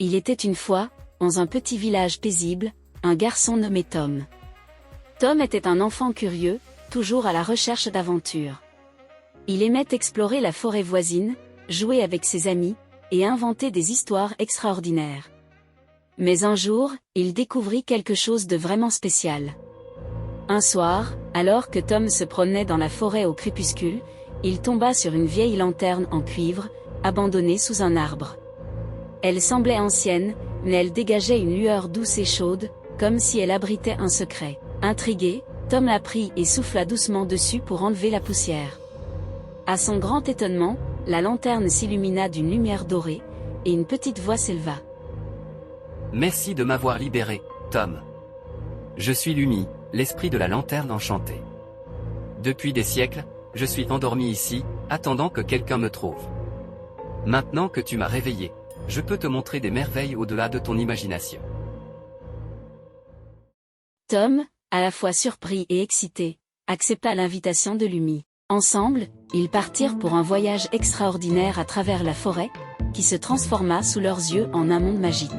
Il était une fois, dans un petit village paisible, un garçon nommé Tom. Tom était un enfant curieux, toujours à la recherche d'aventures. Il aimait explorer la forêt voisine, jouer avec ses amis, et inventer des histoires extraordinaires. Mais un jour, il découvrit quelque chose de vraiment spécial. Un soir, alors que Tom se promenait dans la forêt au crépuscule, il tomba sur une vieille lanterne en cuivre, abandonnée sous un arbre. Elle semblait ancienne, mais elle dégageait une lueur douce et chaude, comme si elle abritait un secret. Intrigué, Tom la prit et souffla doucement dessus pour enlever la poussière. À son grand étonnement, la lanterne s'illumina d'une lumière dorée, et une petite voix s'éleva. « Merci de m'avoir libéré, Tom. Je suis Lumi, l'esprit de la lanterne enchantée. Depuis des siècles, je suis endormi ici, attendant que quelqu'un me trouve. Maintenant que tu m'as réveillé, je peux te montrer des merveilles au-delà de ton imagination. » Tom, à la fois surpris et excité, accepta l'invitation de Lumi. Ensemble, ils partirent pour un voyage extraordinaire à travers la forêt, qui se transforma sous leurs yeux en un monde magique.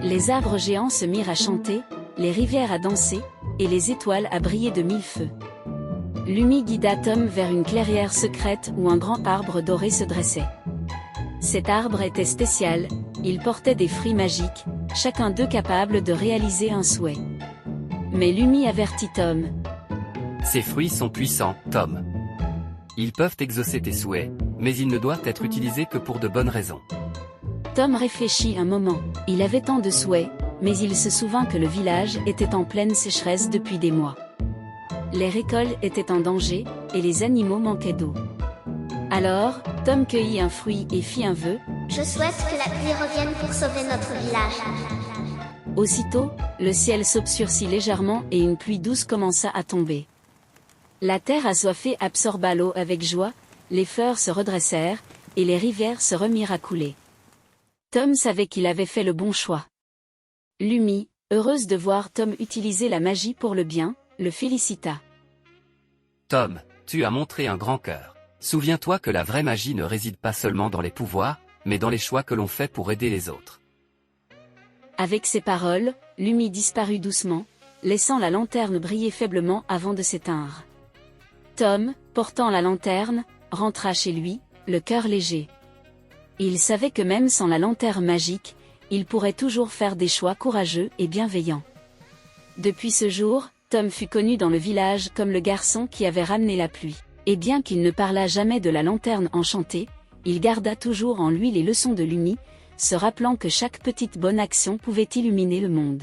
Les arbres géants se mirent à chanter, les rivières à danser, et les étoiles à briller de mille feux. Lumi guida Tom vers une clairière secrète où un grand arbre doré se dressait. Cet arbre était spécial, il portait des fruits magiques, chacun d'eux capable de réaliser un souhait. Mais Lumi avertit Tom. Ces fruits sont puissants, Tom. Ils peuvent exaucer tes souhaits, mais ils ne doivent être utilisés que pour de bonnes raisons. Tom réfléchit un moment, il avait tant de souhaits, mais il se souvint que le village était en pleine sécheresse depuis des mois. Les récoltes étaient en danger, et les animaux manquaient d'eau. Alors, Tom cueillit un fruit et fit un vœu. Je souhaite que la pluie revienne pour sauver notre village. Aussitôt, le ciel s'obscurcit légèrement et une pluie douce commença à tomber. La terre assoiffée absorba l'eau avec joie, les fleurs se redressèrent, et les rivières se remirent à couler. Tom savait qu'il avait fait le bon choix. Lumi, heureuse de voir Tom utiliser la magie pour le bien, le félicita. Tom, tu as montré un grand cœur. Souviens-toi que la vraie magie ne réside pas seulement dans les pouvoirs, mais dans les choix que l'on fait pour aider les autres. Avec ces paroles, Lumi disparut doucement, laissant la lanterne briller faiblement avant de s'éteindre. Tom, portant la lanterne, rentra chez lui, le cœur léger. Il savait que même sans la lanterne magique, il pourrait toujours faire des choix courageux et bienveillants. Depuis ce jour, Tom fut connu dans le village comme le garçon qui avait ramené la pluie. Et bien qu'il ne parlât jamais de la lanterne enchantée, il garda toujours en lui les leçons de Lumi, se rappelant que chaque petite bonne action pouvait illuminer le monde.